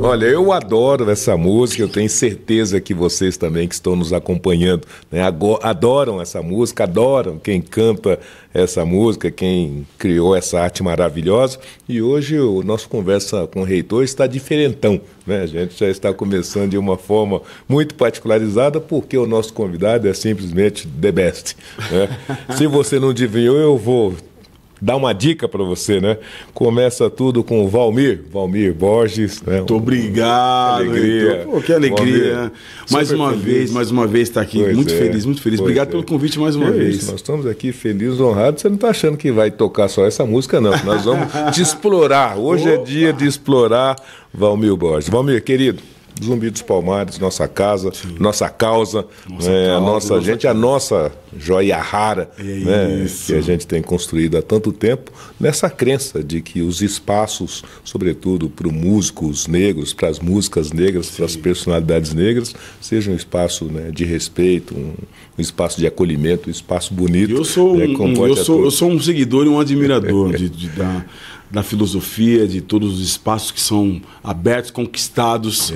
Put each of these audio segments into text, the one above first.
Olha, eu adoro essa música, eu tenho certeza que vocês também que estão nos acompanhando, né, adoram essa música, adoram quem canta essa música, quem criou essa arte maravilhosa. E hoje o nosso Conversa com o Reitor está diferentão, né? A gente já está começando de uma forma muito particularizada, porque o nosso convidado é simplesmente the best, né? Se você não adivinhou, eu vou dar uma dica para você, né? Começa tudo com o Valmir Borges. Né? Muito obrigado, que alegria. Pô, que alegria. Valmir, mais uma vez estar aqui. Muito feliz, muito feliz. Obrigado pelo convite mais uma vez. Nós estamos aqui felizes, honrados. Você não está achando que vai tocar só essa música, não. Nós vamos te explorar. Hoje é dia de explorar Valmir Borges. Valmir, querido, Zumbi dos Palmares, nossa casa, nossa causa, nossa gente, a nossa joia rara, né, que a gente tem construído há tanto tempo, nessa crença de que os espaços, sobretudo para os músicos negros, para as músicas negras, para as personalidades negras, sejam um espaço, né, de respeito, um espaço de acolhimento, um espaço bonito. Eu sou um seguidor e um admirador da filosofia, de todos os espaços que são abertos, conquistados.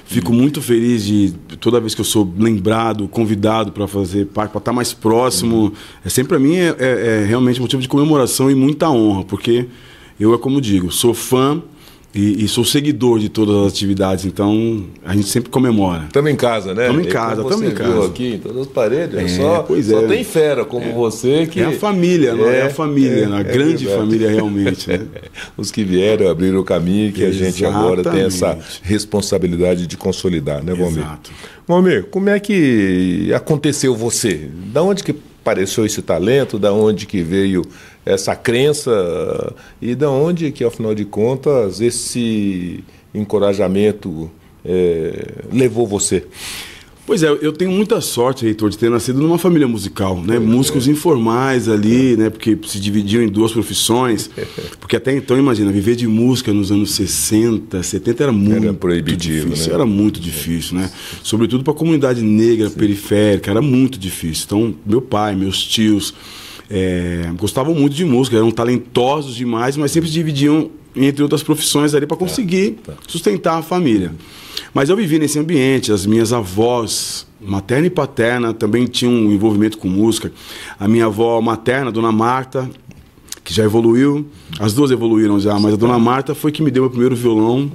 Fico muito feliz de toda vez que eu sou lembrado, convidado para fazer parte, para estar mais próximo. Sempre para mim é realmente motivo de comemoração e muita honra, porque eu, como digo, sou fã e sou seguidor de todas as atividades, então a gente sempre comemora. Estamos em casa, né? Estamos em casa, estamos em casa. Aqui em todas as paredes, só tem fera como você que... É a família, é a família, a grande família realmente. Né? Os que vieram, abriram o caminho que a gente agora tem essa responsabilidade de consolidar, né, Valmir? Exato. Valmir, como é que aconteceu você? Da onde que apareceu esse talento? Da onde que veio essa crença e da onde que, afinal de contas, esse encorajamento levou você? Pois é, eu tenho muita sorte, Heitor, de ter nascido numa família musical, né? Músicos informais ali, né? Porque se dividiam em duas profissões. Porque até então, imagina, viver de música nos anos 60, 70 era muito proibitivo, difícil. Né? Era muito difícil, né? Sobretudo para a comunidade negra periférica, era muito difícil. Então, meu pai, meus tios gostavam muito de música, eram talentosos demais, mas sempre dividiam entre outras profissões ali para conseguir sustentar a família. Mas eu vivi nesse ambiente, as minhas avós, materna e paterna, também tinham um envolvimento com música. A minha avó materna, Dona Marta, que já evoluiu, as duas evoluíram já, mas a Dona Marta foi que me deu meu primeiro violão.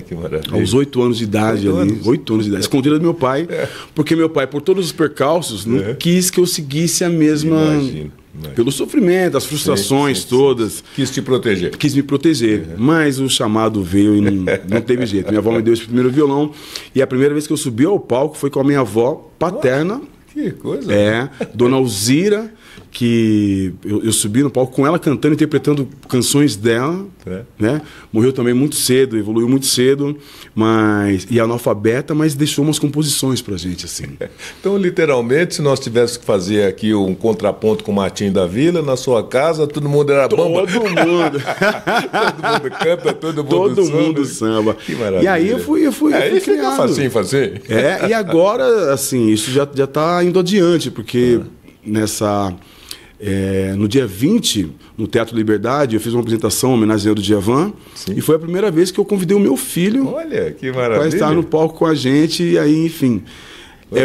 Que maravilha. Aos 8 anos de idade ali, 8 anos de idade, escondida do meu pai, porque meu pai, por todos os percalços, não quis que eu seguisse a mesma... Imagino. Pelo sofrimento, as frustrações todas. Quis te proteger. Quis me proteger. Mas o chamado veio e não teve jeito. Minha avó me deu esse primeiro violão. E a primeira vez que eu subi ao palco foi com a minha avó paterna. Que coisa. Dona Alzira, que eu subi no palco com ela cantando, interpretando canções dela, né? Morreu também muito cedo, evoluiu muito cedo, e analfabeta, mas deixou umas composições pra gente, assim. Então, literalmente, se nós tivéssemos que fazer aqui um contraponto com o Martinho da Vila, na sua casa, todo mundo era bamba. Todo mundo. Todo mundo canta, todo mundo samba. Que maravilha. E aí eu fui fica facinho. E agora, assim, isso já tá indo adiante, porque no dia 20, no Teatro Liberdade, eu fiz uma apresentação homenageando o Djavan. E foi a primeira vez que eu convidei o meu filho. Olha, que maravilha. Para estar no palco com a gente. E aí, enfim,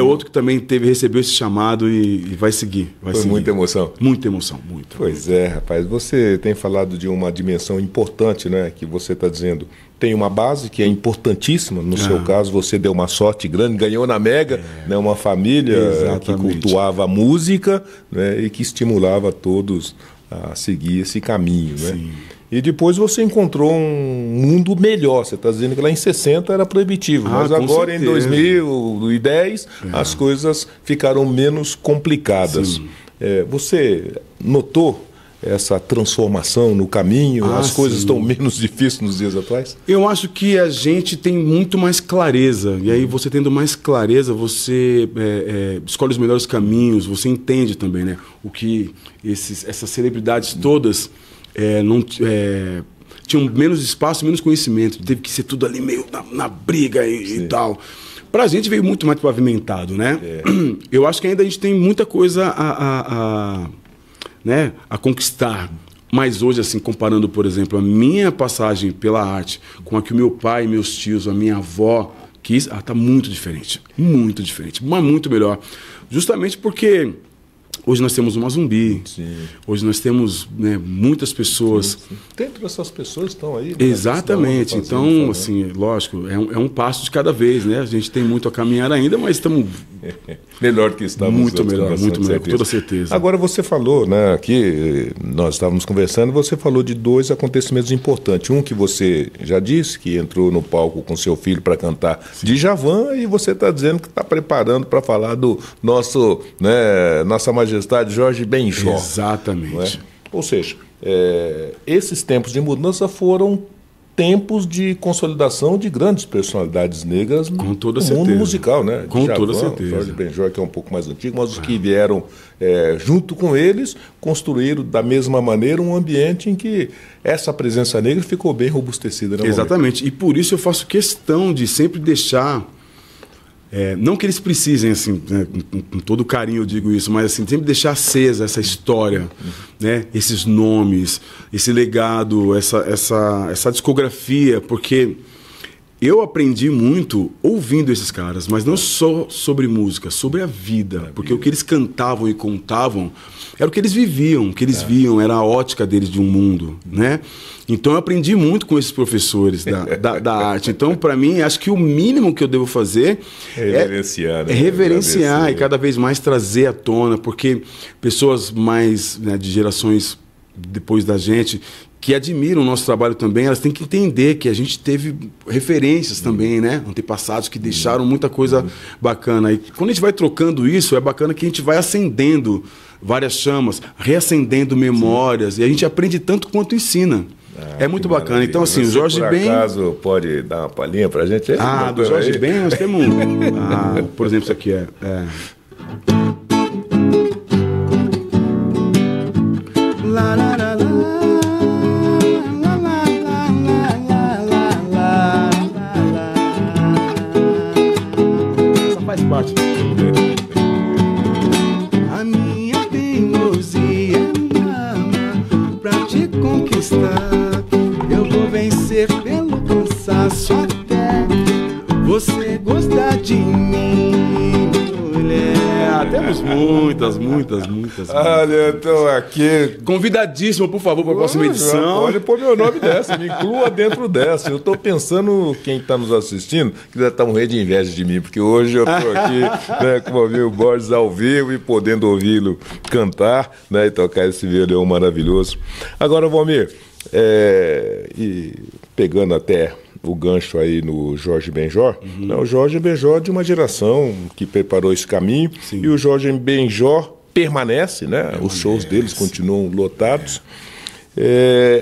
outro que também recebeu esse chamado e vai seguir. Foi muita emoção. Muita emoção, muito. Pois é, rapaz. Você tem falado de uma dimensão importante, né? Que você está dizendo. Tem uma base que é importantíssima. No seu caso, você deu uma sorte grande, ganhou na Mega, né, uma família que cultuava a música, né, e que estimulava todos a seguir esse caminho. Né? E depois você encontrou um mundo melhor. Você está dizendo que lá em 60 era proibitivo, mas agora em 2010 as coisas ficaram menos complicadas. Você notou essa transformação no caminho? As coisas estão menos difíceis nos dias atuais? Eu acho que a gente tem muito mais clareza. E aí você tendo mais clareza, você escolhe os melhores caminhos, você entende também, né? O que essas celebridades todas tinham menos espaço, menos conhecimento. Teve que ser tudo ali meio na briga e tal. Pra gente veio muito mais pavimentado, né? Eu acho que ainda a gente tem muita coisa a conquistar. Mas hoje, assim, comparando, por exemplo, a minha passagem pela arte com a que o meu pai, meus tios, a minha avó quis, tá muito diferente, mas muito melhor. Justamente porque hoje nós temos uma Zumbi, sim. Hoje nós temos, né, muitas pessoas. Sim, sim. Dentro dessas pessoas estão aí. Exatamente. Então, assim, lógico, é um passo de cada vez, né? A gente tem muito a caminhar ainda, mas estamos melhor que estamos. Muito melhor, com toda certeza. Agora você falou, né, aqui nós estávamos conversando, você falou de 2 acontecimentos importantes. Um que você já disse, que entrou no palco com seu filho para cantar Djavan, e você está dizendo que está preparando para falar do nosso, né, Nossa Majestade Jorge Benjor. Exatamente. É? Ou seja, esses tempos de mudança foram tempos de consolidação de grandes personalidades negras no mundo musical, né? Com Djavan, toda certeza. Jorge Benjor, que é um pouco mais antigo, mas os que vieram junto com eles construíram da mesma maneira um ambiente em que essa presença negra ficou bem robustecida. Exatamente. E por isso eu faço questão de sempre deixar... não que eles precisem, assim, né, com todo carinho eu digo isso, mas assim, sempre deixar acesa essa história, né, esses nomes, esse legado, essa discografia, porque eu aprendi muito ouvindo esses caras, mas não só sobre música, sobre a vida, porque o que eles cantavam e contavam era o que eles viviam, o que eles viam, era a ótica deles de um mundo, né? Então eu aprendi muito com esses professores da arte. Então, para mim, acho que o mínimo que eu devo fazer reverenciar, é reverenciar e cada vez mais trazer à tona, porque pessoas mais, né, de gerações depois da gente, que admiram o nosso trabalho também, elas têm que entender que a gente teve referências também, né? Antepassados que deixaram muita coisa bacana. E quando a gente vai trocando isso, é bacana que a gente vai acendendo várias chamas, reacendendo memórias, e a gente aprende tanto quanto ensina. É muito bacana. Então, assim, o Jorge Ben... Por acaso, pode dar uma palhinha pra gente? Do Jorge Ben, nós temos... por exemplo, isso aqui Essa faz parte. A minha teimosia pra te conquistar. Eu vou vencer pelo cansaço até você gostar de mim, mulher. Temos muitas. Olha, então aqui... Convidadíssimo, por favor, para a próxima edição. Pode pôr meu nome dessa, me inclua dentro dessa. Eu estou pensando, quem está nos assistindo, que deve estar morrendo de inveja de mim, porque hoje eu estou aqui, né, com o Valmir Borges ao vivo e podendo ouvi-lo cantar, né, e tocar esse violão maravilhoso. Agora, Valmir, e pegando até o gancho aí no Jorge Benjor, né, o Jorge Benjor de uma geração que preparou esse caminho. Sim. E o Jorge Benjor permanece, né? Os shows deles continuam lotados.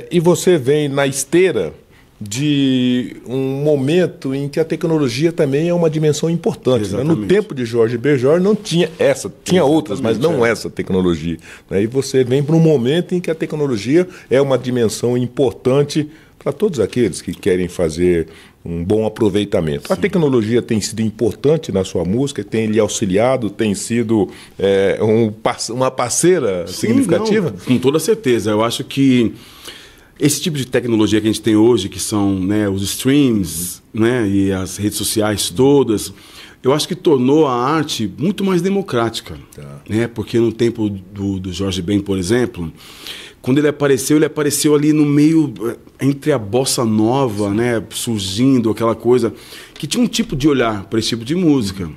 E você vem na esteira de um momento em que a tecnologia também é uma dimensão importante. Né? No tempo de Jorge Benjor não tinha essa, tinha outras, mas não essa tecnologia. Né? E você vem para um momento em que a tecnologia é uma dimensão importante para todos aqueles que querem fazer um bom aproveitamento. Sim. A tecnologia tem sido importante na sua música, tem lhe auxiliado, tem sido uma parceira significativa? Não, com toda certeza. Eu acho que esse tipo de tecnologia que a gente tem hoje, que são, né, os streams, né, e as redes sociais todas, eu acho que tornou a arte muito mais democrática. Né? Porque no tempo do Jorge Ben, por exemplo, quando ele apareceu ali no meio, entre a bossa nova, né, surgindo aquela coisa, que tinha um tipo de olhar para esse tipo de música.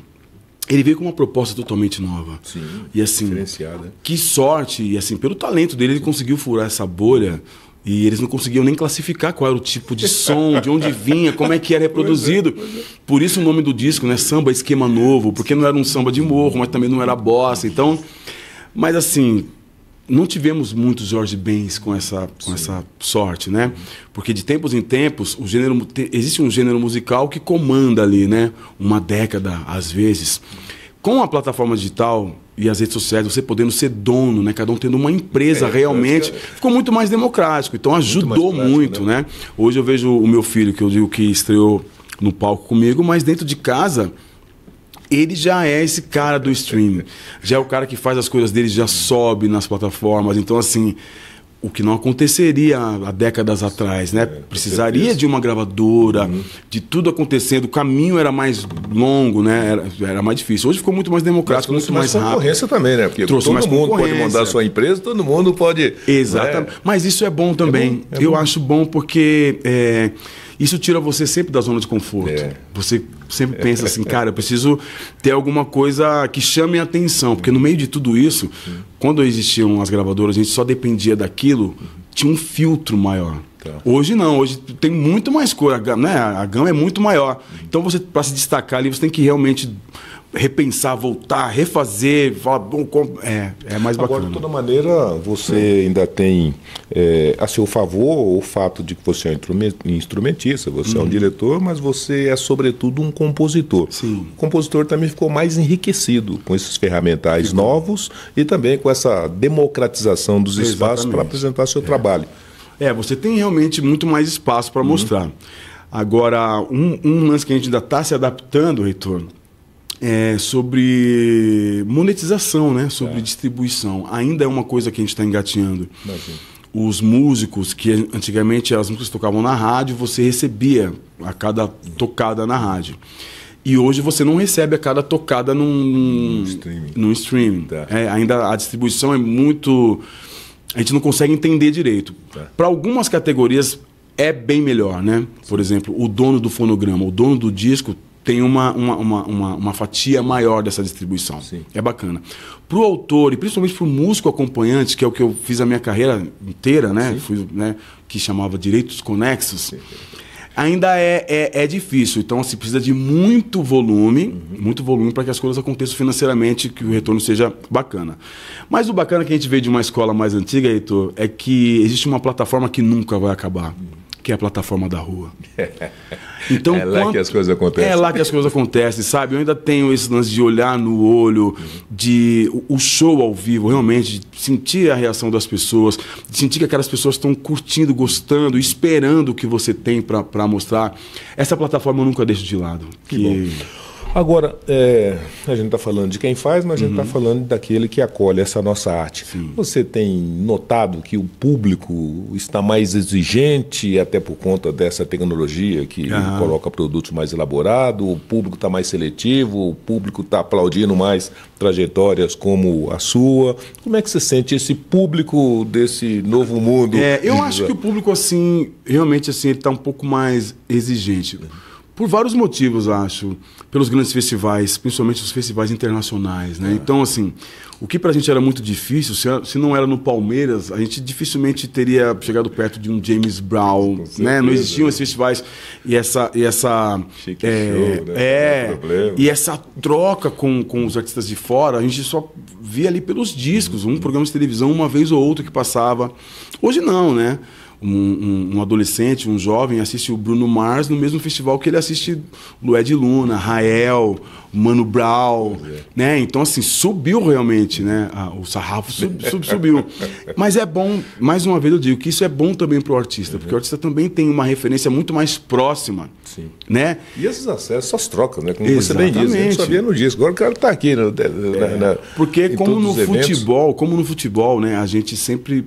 Ele veio com uma proposta totalmente nova. Sim, e assim, diferenciada. Que sorte, e assim, pelo talento dele, ele conseguiu furar essa bolha. E eles não conseguiam nem classificar qual era o tipo de som, de onde vinha, como é que era reproduzido. Por isso o nome do disco, né? Samba Esquema Novo, porque não era um samba de morro, mas também não era bossa. Então, mas assim, não tivemos muitos Jorge Bens com essa sorte, né? Porque de tempos em tempos, existe um gênero musical que comanda ali, né? Uma década, às vezes. Com a plataforma digital e as redes sociais, você podendo ser dono, né? Cada um tendo uma empresa realmente, ficou muito mais democrático. Então ajudou muito, né? Hoje eu vejo o meu filho, que eu digo que estreou no palco comigo, mas dentro de casa, ele já é esse cara do stream. Já é o cara que faz as coisas dele, já sobe nas plataformas. Então, assim, o que não aconteceria há décadas atrás, né? Precisaria de uma gravadora, de tudo acontecendo. O caminho era mais longo, né? Era mais difícil. Hoje ficou muito mais democrático, muito mais rápido. Concorrência também, né? Porque trouxe todo mais mundo pode mandar sua empresa, todo mundo pode... Exatamente. Né? Mas isso é bom também. Eu acho bom porque isso tira você sempre da zona de conforto. Você sempre pensa assim, cara, eu preciso ter alguma coisa que chame a atenção. Porque no meio de tudo isso, quando existiam as gravadoras, a gente só dependia daquilo, tinha um filtro maior. Hoje não, hoje tem muito mais cor, a gama é muito maior. Então você, para se destacar ali, você tem que realmente repensar, voltar, refazer, falar, bom, é mais bacana. Agora, de toda maneira, você ainda tem a seu favor o fato de que você é um instrumentista, você é um diretor, mas você é, sobretudo, um compositor. Sim. O compositor também ficou mais enriquecido com esses ferramentais novos e também com essa democratização dos espaços para apresentar seu trabalho. Você tem realmente muito mais espaço para mostrar. Agora, um lance que a gente ainda está se adaptando, Heitor, é sobre monetização, né? Sobre distribuição. Ainda é uma coisa que a gente está engatinhando. Os músicos, que antigamente as músicas tocavam na rádio, você recebia a cada tocada na rádio. E hoje você não recebe a cada tocada num streaming. Ainda a distribuição é muito... A gente não consegue entender direito. Para algumas categorias é bem melhor, né? Por exemplo, o dono do fonograma, o dono do disco tem uma fatia maior dessa distribuição. Sim. É bacana. Para o autor e principalmente para o músico acompanhante, que é o que eu fiz a minha carreira inteira, né? Que chamava Direitos Conexos, ainda é difícil. Então, assim, precisa de muito volume para que as coisas aconteçam financeiramente, que o retorno seja bacana. Mas o bacana que a gente veio de uma escola mais antiga, Heitor, é que existe uma plataforma que nunca vai acabar, que é a plataforma da rua. Então, lá que as coisas acontecem. É lá que as coisas acontecem, sabe? Eu ainda tenho esse lance de olhar no olho, de o show ao vivo, realmente, de sentir a reação das pessoas, de sentir que aquelas pessoas estão curtindo, gostando, esperando o que você tem para mostrar. Essa plataforma eu nunca deixo de lado. Que bom. Agora, a gente está falando de quem faz, mas a gente está falando daquele que acolhe essa nossa arte. Sim. Você tem notado que o público está mais exigente, até por conta dessa tecnologia que coloca produtos mais elaborados, o público está mais seletivo, o público está aplaudindo mais trajetórias como a sua. Como é que você sente esse público desse novo mundo? Eu acho que o público, assim, realmente assim, ele está um pouco mais exigente. Por vários motivos, acho. Pelos grandes festivais, principalmente os festivais internacionais, né? Então, assim, o que pra gente era muito difícil, se não era no Palmeiras, a gente dificilmente teria chegado perto de um James Brown, né? Não existiam esses festivais e essa Chique show, né? E essa troca com os artistas de fora, a gente só via ali pelos discos, um programa de televisão uma vez ou outra que passava. Hoje não, né? Um adolescente, um jovem assiste o Bruno Mars no mesmo festival que ele assiste Lué de Luna, Rael, Mano Brown, né? Então, assim, subiu realmente, né? O sarrafo subiu. Mas é bom, mais uma vez eu digo que isso é bom também para o artista, porque o artista também tem uma referência muito mais próxima, né? E esses acessos, essas trocas, né? Como você bem diz, a gente sabia no disco, agora o cara está aqui. Porque como no futebol, né? A gente sempre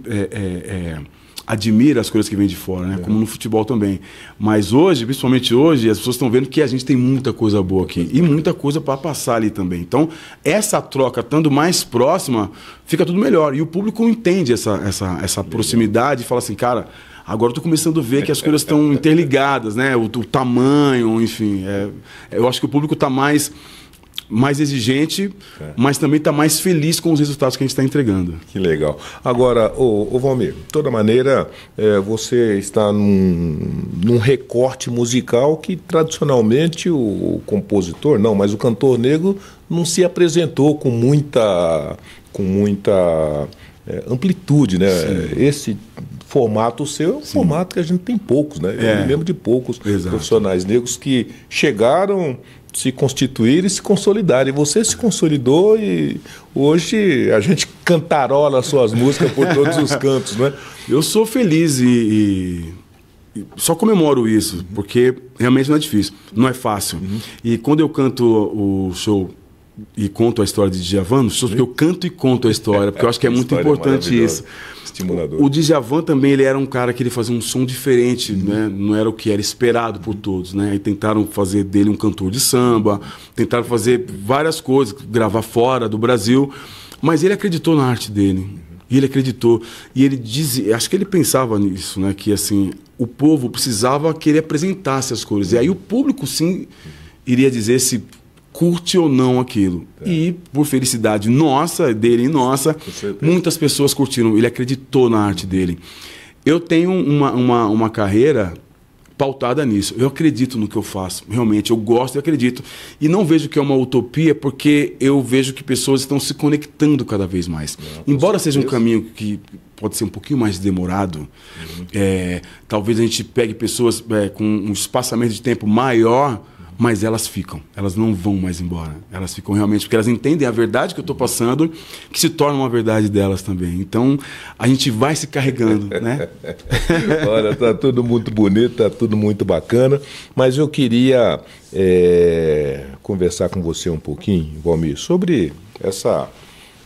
admira as coisas que vêm de fora, né? Como no futebol também. Mas hoje, principalmente hoje, as pessoas estão vendo que a gente tem muita coisa boa aqui e muita coisa para passar ali também. Então, essa troca, estando mais próxima, fica tudo melhor. E o público entende essa proximidade e fala assim, cara, agora eu estou começando a ver que as coisas estão interligadas, né? O tamanho, enfim. Eu acho que o público está mais exigente, mas também está mais feliz com os resultados que a gente está entregando. Que legal. Agora, ô Valmir, de toda maneira, você está num recorte musical que tradicionalmente o compositor, mas o cantor negro não se apresentou com muita amplitude, né? Esse formato seu é um formato que a gente tem poucos, né? Eu me lembro de poucos profissionais negros que chegaram, se constituir e se consolidar. E você se consolidou e hoje a gente cantarola as suas músicas por todos os cantos, né? Eu sou feliz e só comemoro isso, porque realmente não é difícil, não é fácil. E quando eu canto o show e conto a história de Djavan, porque eu canto e conto a história, porque eu acho que é muito importante isso. Estimulador. O Djavan também, ele era um cara que ele fazia um som diferente, né? Não era o que era esperado por todos, né? E tentaram fazer dele um cantor de samba, tentaram fazer várias coisas, gravar fora do Brasil, mas ele acreditou na arte dele. E ele acreditou. E ele dizia, acho que ele pensava nisso, né? Que assim, o povo precisava que ele apresentasse as coisas. E aí o público, sim, iria dizer se curte ou não aquilo. E, por felicidade nossa, dele e nossa, muitas pessoas curtiram. Ele acreditou na arte dele. Eu tenho uma carreira pautada nisso. Eu acredito no que eu faço. Realmente, eu gosto e acredito. E não vejo que é uma utopia, porque eu vejo que pessoas estão se conectando cada vez mais. Embora seja um caminho que pode ser um pouquinho mais demorado, talvez a gente pegue pessoas com um espaçamento de tempo maior, mas elas ficam, elas não vão mais embora. Elas ficam realmente, porque elas entendem a verdade que eu estou passando, que se torna uma verdade delas também. Então, a gente vai se carregando, né? Olha, tá tudo muito bonito, tá tudo muito bacana, mas eu queria conversar com você um pouquinho, Valmir, sobre essa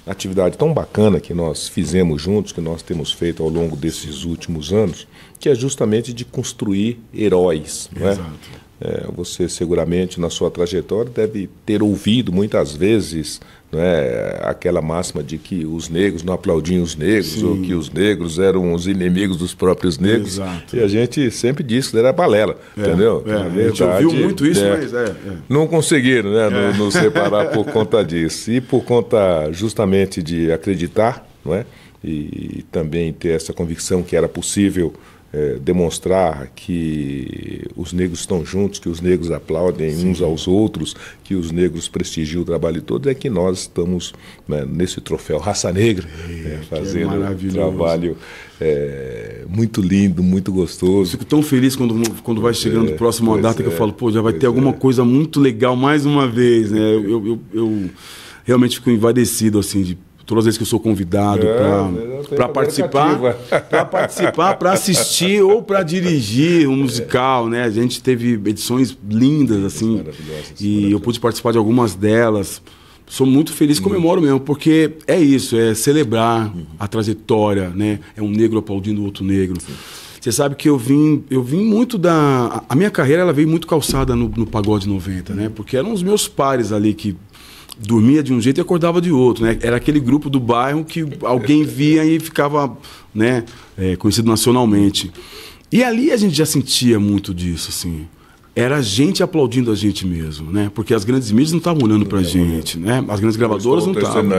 atividade tão bacana que nós fizemos juntos, que nós temos feito ao longo desses últimos anos, que é justamente de construir heróis, não é? Exato. Você seguramente na sua trajetória deve ter ouvido muitas vezes, não é, aquela máxima de que os negros não aplaudiam os negros, sim, ou que os negros eram os inimigos dos próprios negros. Exato. E a gente sempre disse que era balela, entendeu? Na verdade, a gente ouviu muito isso, mas não conseguiram, né, nos separar por conta disso. E por conta justamente de acreditar, não é? E também ter essa convicção que era possível demonstrar que os negros estão juntos, que os negros aplaudem, sim, uns aos outros, que os negros prestigiam o trabalho todo, é que nós estamos, né, nesse troféu Raça Negra, fazendo um trabalho muito lindo, muito gostoso. Fico tão feliz quando vai chegando o próximo data, que eu falo, pô, já vai ter alguma coisa muito legal mais uma vez, né? Eu realmente fico envaidecido, assim, de todas as vezes que eu sou convidado para participar, para assistir ou para dirigir um musical, né? A gente teve edições lindas, assim, e eu pude participar de algumas delas. Sou muito feliz, comemoro mesmo, porque é isso, é celebrar a trajetória, né? É um negro aplaudindo o outro negro. Sim. Você sabe que eu vim muito da... A minha carreira, ela veio muito calçada no Pagode 90, né? Porque eram os meus pares ali que dormia de um jeito e acordava de outro, né? Era aquele grupo do bairro que alguém via e ficava, né, conhecido nacionalmente. E ali a gente já sentia muito disso, assim. Era a gente aplaudindo a gente mesmo, né? Porque as grandes mídias não estavam olhando pra gente, né? As grandes gravadoras não estavam.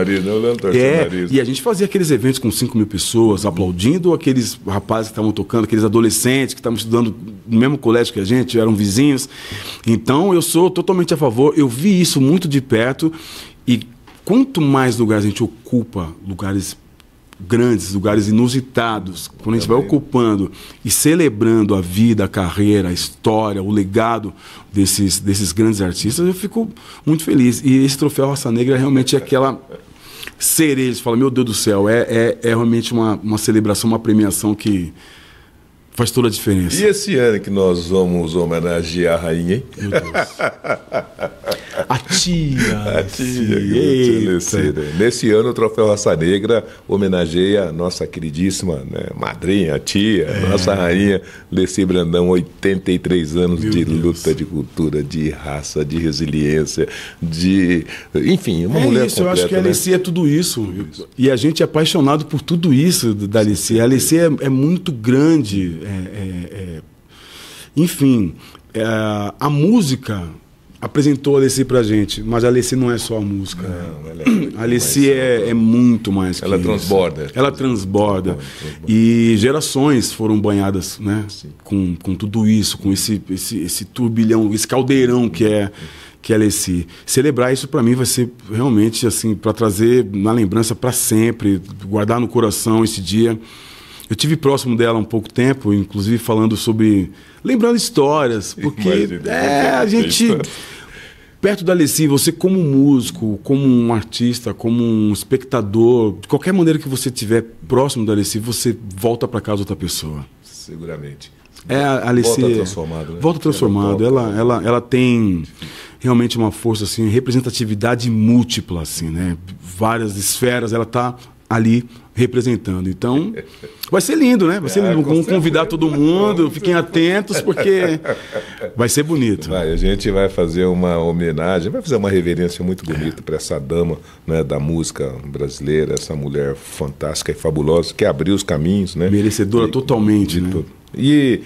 E a gente fazia aqueles eventos com 5 mil pessoas, aplaudindo aqueles rapazes que estavam tocando, aqueles adolescentes que estavam estudando no mesmo colégio que a gente, eram vizinhos. Então, eu sou totalmente a favor. Eu vi isso muito de perto. E quanto mais lugares a gente ocupa, lugares grandes, lugares inusitados, quando a gente vai ocupando e celebrando a vida, a carreira, a história, o legado desses grandes artistas, eu fico muito feliz. E esse troféu Raça Negra realmente é aquela cereja. Você fala, meu Deus do céu, é realmente uma celebração, uma premiação que faz toda a diferença. E esse ano que nós vamos homenagear a rainha, hein? Meu Deus. A tia. Nesse ano, o Troféu Raça Negra homenageia a nossa queridíssima, né, madrinha, a tia, nossa rainha Leci Brandão, 83 anos de luta, de cultura, de raça, de resiliência, enfim, uma mulher isso, completa. Eu acho que a Leci é tudo isso. E a gente é apaixonado por tudo isso da Leci. A Leci é muito grande. Enfim, a música apresentou a Leci pra gente, mas a Leci não é só a música. Não, a Leci é muito mais que ela isso. Transborda. Ela transborda. E gerações foram banhadas, né, com tudo isso, com esse turbilhão, esse caldeirão que é a Leci. Celebrar isso para mim vai ser realmente assim, para trazer na lembrança para sempre, guardar no coração esse dia. Eu tive próximo dela há um pouco tempo, inclusive falando sobre... Lembrando histórias, porque a gente... Perto da Leci, você como músico, como um artista, como um espectador, de qualquer maneira que você estiver próximo da Leci, você volta para casa outra pessoa. Seguramente. A Leci... Volta transformado, né? Volta transformado. Ela tem... realmente uma força, assim, representatividade múltipla, assim, né? Várias esferas, ela está ali representando. Então, vai ser lindo, né? Vai ser lindo. Vamos convidar todo mundo, fiquem atentos, porque vai ser bonito. A gente vai fazer uma homenagem, vai fazer uma reverência muito bonita para essa dama, né, da música brasileira, essa mulher fantástica e fabulosa, que abriu os caminhos, né? Merecedora totalmente, né? E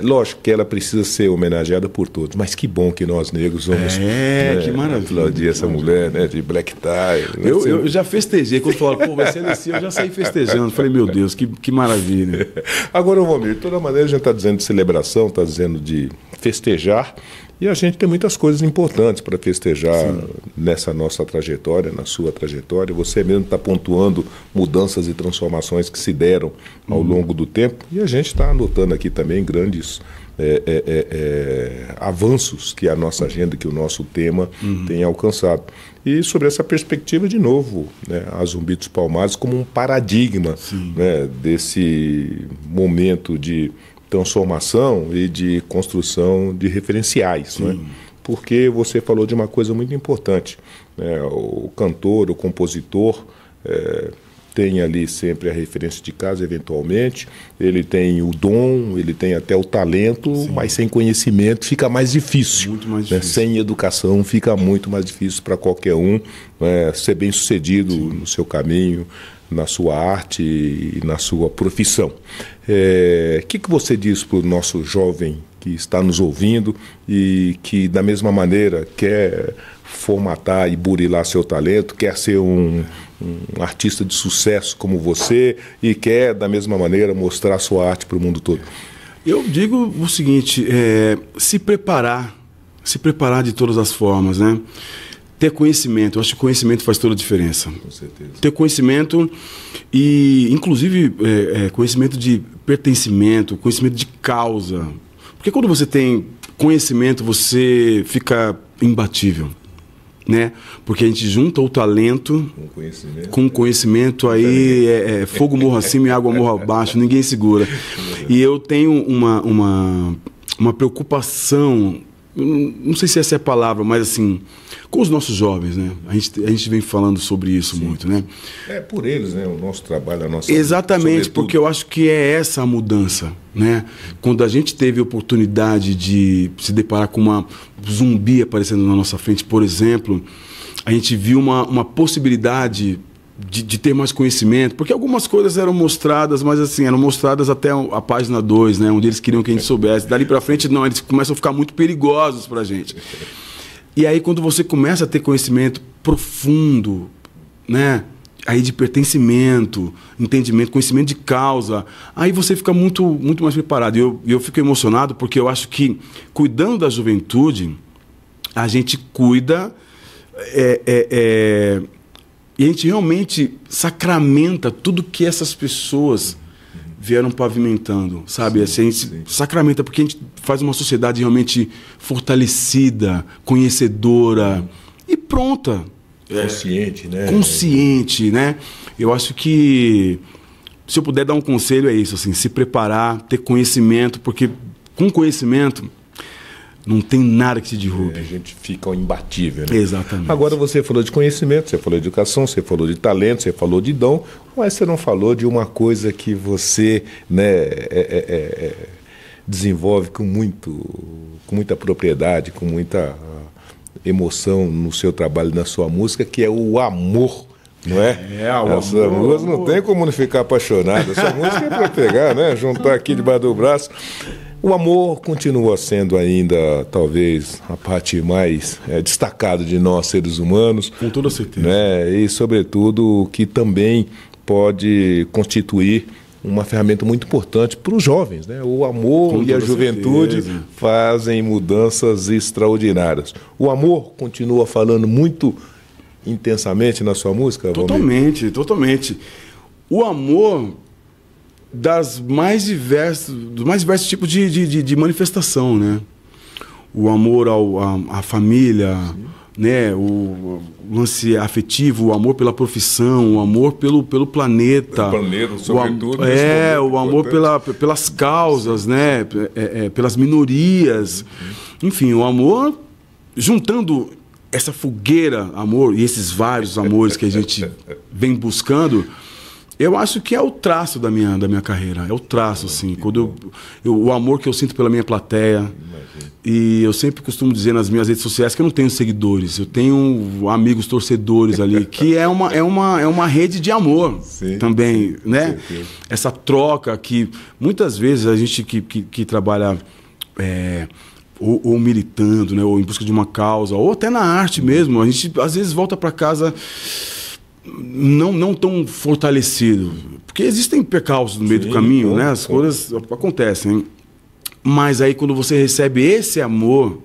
lógico que ela precisa ser homenageada por todos, mas que bom que nós negros vamos que maravilha, aplaudir essa mulher, né, de black tie. Né? Eu já festejei, quando falaram, pô, vai ser nesse, eu já saí festejando. Falei, meu Deus, que maravilha. Agora, Valmir, de toda maneira a gente está dizendo de celebração, está dizendo de festejar, e a gente tem muitas coisas importantes para festejar nessa nossa trajetória, na sua trajetória. Você mesmo está pontuando mudanças e transformações que se deram ao longo do tempo, e a gente está anotando aqui também grandes avanços que a nossa agenda, que o nosso tema tem alcançado. E sobre essa perspectiva, de novo, né, a Zumbi dos Palmares como um paradigma, né, desse momento de transformação e de construção de referenciais, né? Porque você falou de uma coisa muito importante, né? O cantor, o compositor tem ali sempre a referência de casa, eventualmente, ele tem o dom, ele tem até o talento, mas sem conhecimento fica mais difícil. Muito mais difícil. Né? Sem educação fica muito mais difícil para qualquer um, né, ser bem sucedido no seu caminho, na sua arte e na sua profissão. Que você diz para o nosso jovem que está nos ouvindo e que, da mesma maneira, quer formatar e burilar seu talento, quer ser um artista de sucesso como você e quer, da mesma maneira, mostrar sua arte para o mundo todo? Eu digo o seguinte, se preparar de todas as formas, né? Ter conhecimento, eu acho que conhecimento faz toda a diferença. Com certeza. Ter conhecimento e, inclusive, conhecimento de pertencimento, conhecimento de causa. Porque quando você tem conhecimento, você fica imbatível, né? Porque a gente junta o talento com conhecimento, aí fogo morro acima e água morro abaixo, ninguém segura. E eu tenho uma preocupação, não sei se essa é a palavra, mas assim, com os nossos jovens, né? A gente vem falando sobre isso muito, né? Por eles, né? O nosso trabalho, a nossa... Exatamente, porque eu acho que é essa a mudança, né? Quando a gente teve a oportunidade de se deparar com uma zumbi aparecendo na nossa frente, por exemplo, a gente viu uma possibilidade de ter mais conhecimento, porque algumas coisas eram mostradas, mas assim, eram mostradas até a página 2, né? Onde eles queriam que a gente soubesse. Dali para frente, não, eles começam a ficar muito perigosos para a gente. E aí, quando você começa a ter conhecimento profundo, né? Aí de pertencimento, entendimento, conhecimento de causa, aí você fica muito, muito mais preparado. E eu fico emocionado porque eu acho que, cuidando da juventude, a gente cuida... E a gente realmente sacramenta tudo que essas pessoas vieram pavimentando, sabe? Assim, a gente sacramenta porque a gente faz uma sociedade realmente fortalecida, conhecedora e pronta. Consciente, né? Consciente, né? Eu acho que, se eu puder dar um conselho, é isso, assim, se preparar, ter conhecimento, porque com conhecimento não tem nada que se derrube. A gente fica imbatível, né? Exatamente. Agora você falou de conhecimento, você falou de educação, você falou de talento, você falou de dom, mas você não falou de uma coisa que você, né, desenvolve com muita propriedade, com muita emoção no seu trabalho, na sua música, que é o amor. Não é? Essa música não tem como não ficar apaixonado. Essa música é para pegar, né? Juntar aqui debaixo do braço. O amor continua sendo ainda, talvez, a parte mais destacada de nós, seres humanos. Com toda certeza. Né? E, sobretudo, que também pode constituir uma ferramenta muito importante para os jovens. Né? O amor e a juventude fazem mudanças extraordinárias. O amor continua falando muito intensamente na sua música? Totalmente, totalmente. O amor... dos mais diversos tipos de manifestação, né? O amor à família, né? O lance afetivo, o amor pela profissão, o amor pelo planeta. Sobretudo. O amor pelas causas, né? Pelas minorias. Enfim, o amor juntando essa fogueira, amor, e esses vários amores que a gente vem buscando, eu acho que é o traço da minha carreira. É o traço, assim. Quando o amor que eu sinto pela minha plateia. E eu sempre costumo dizer nas minhas redes sociais que eu não tenho seguidores. Eu tenho amigos torcedores ali, que é uma rede de amor. Sim, também, né? Essa troca que muitas vezes a gente que trabalha ou militando, né? Ou em busca de uma causa, ou até na arte mesmo, a gente às vezes volta para casa não tão fortalecido, porque existem percalços no meio do caminho, né? As coisas acontecem. Mas aí quando você recebe esse amor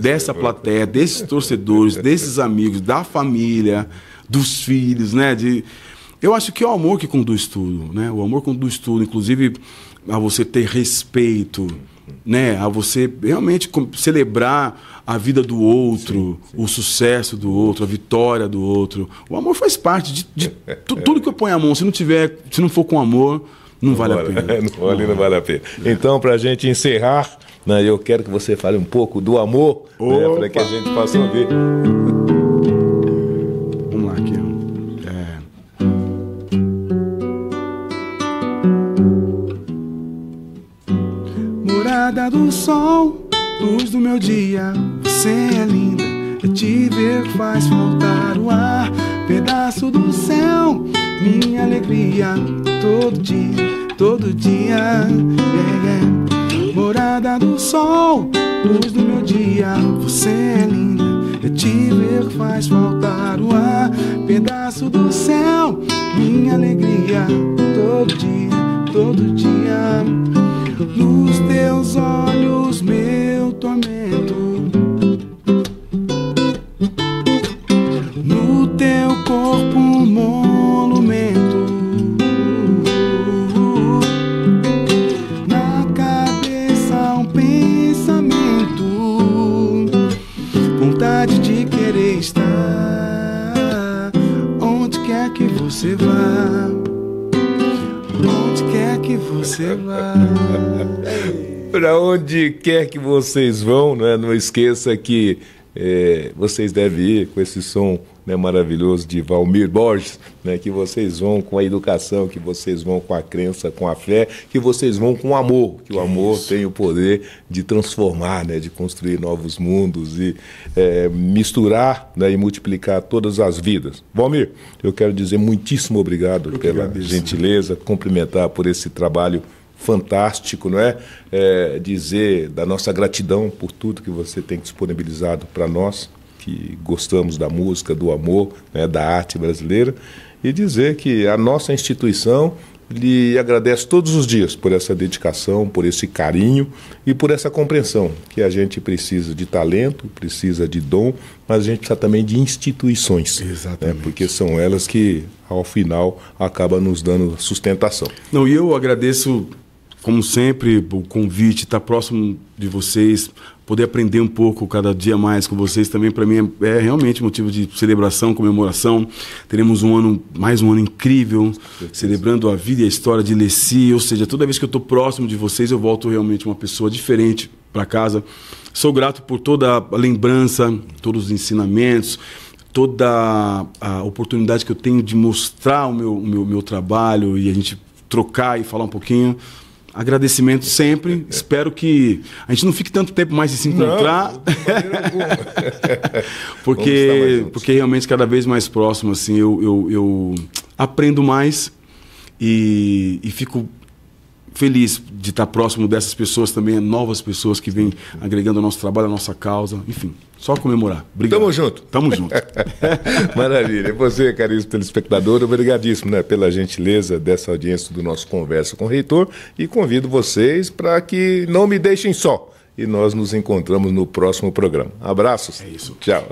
dessa plateia, desses torcedores, desses amigos, da família, dos filhos, né? Eu acho que é o amor que conduz tudo, né? O amor conduz tudo, inclusive a você ter respeito, né? A você realmente celebrar a vida do outro, o sucesso do outro, a vitória do outro. O amor faz parte de tudo que eu ponho a mão. Se não for com amor, não vale a pena. Não vale a pena. Então, para a gente encerrar, né, eu quero que você fale um pouco do amor, né, para que a gente possa ouvir. Vamos lá, aqui. Morada do sol, luz do meu dia, você é linda. Te ver faz faltar o ar, pedaço do céu, minha alegria, todo dia, Morada do sol, luz do meu dia, você é linda. Te ver faz faltar o ar, pedaço do céu, minha alegria, todo dia. Nos teus olhos, meu tormento, no teu corpo, um monumento, na cabeça, um pensamento, vontade de querer estar onde quer que você vá. Onde quer que você vá. Para onde quer que vocês vão, né? Não esqueça que vocês devem ir com esse som, né, maravilhoso de Valmir Borges, né? Que vocês vão com a educação, que vocês vão com a crença, com a fé, que vocês vão com o amor, que o amor tem o poder de transformar, né? De construir novos mundos e misturar, né? E multiplicar todas as vidas. Valmir, eu quero dizer muitíssimo obrigado pela gentileza, cumprimentar por esse trabalho fantástico, não é? Dizer da nossa gratidão por tudo que você tem disponibilizado para nós, que gostamos da música, do amor, né, da arte brasileira, e dizer que a nossa instituição lhe agradece todos os dias por essa dedicação, por esse carinho e por essa compreensão que a gente precisa de talento, precisa de dom, mas a gente precisa também de instituições. Exatamente. Né, porque são elas que, ao final, acabam nos dando sustentação. Não, e eu agradeço, como sempre, o convite, estar próximo de vocês, poder aprender um pouco cada dia mais com vocês também, para mim é realmente motivo de celebração, comemoração. Teremos mais um ano incrível, celebrando a vida e a história de Leci, ou seja, toda vez que eu estou próximo de vocês, eu volto realmente uma pessoa diferente para casa. Sou grato por toda a lembrança, todos os ensinamentos, toda a oportunidade que eu tenho de mostrar o meu trabalho e a gente trocar e falar um pouquinho. Agradecimento sempre. Espero que a gente não fique tanto tempo mais sem se encontrar. Não, porque realmente cada vez mais próximo, assim, eu aprendo mais e fico feliz de estar próximo dessas pessoas também, novas pessoas que vêm agregando ao nosso trabalho, à nossa causa. Enfim, só comemorar. Obrigado. Tamo junto. Tamo junto. Maravilha. E você, caríssimo telespectador, obrigadíssimo, né, pela gentileza dessa audiência do nosso Conversa com o Reitor, e convido vocês para que não me deixem só. E nós nos encontramos no próximo programa. Abraços. É isso. Tchau.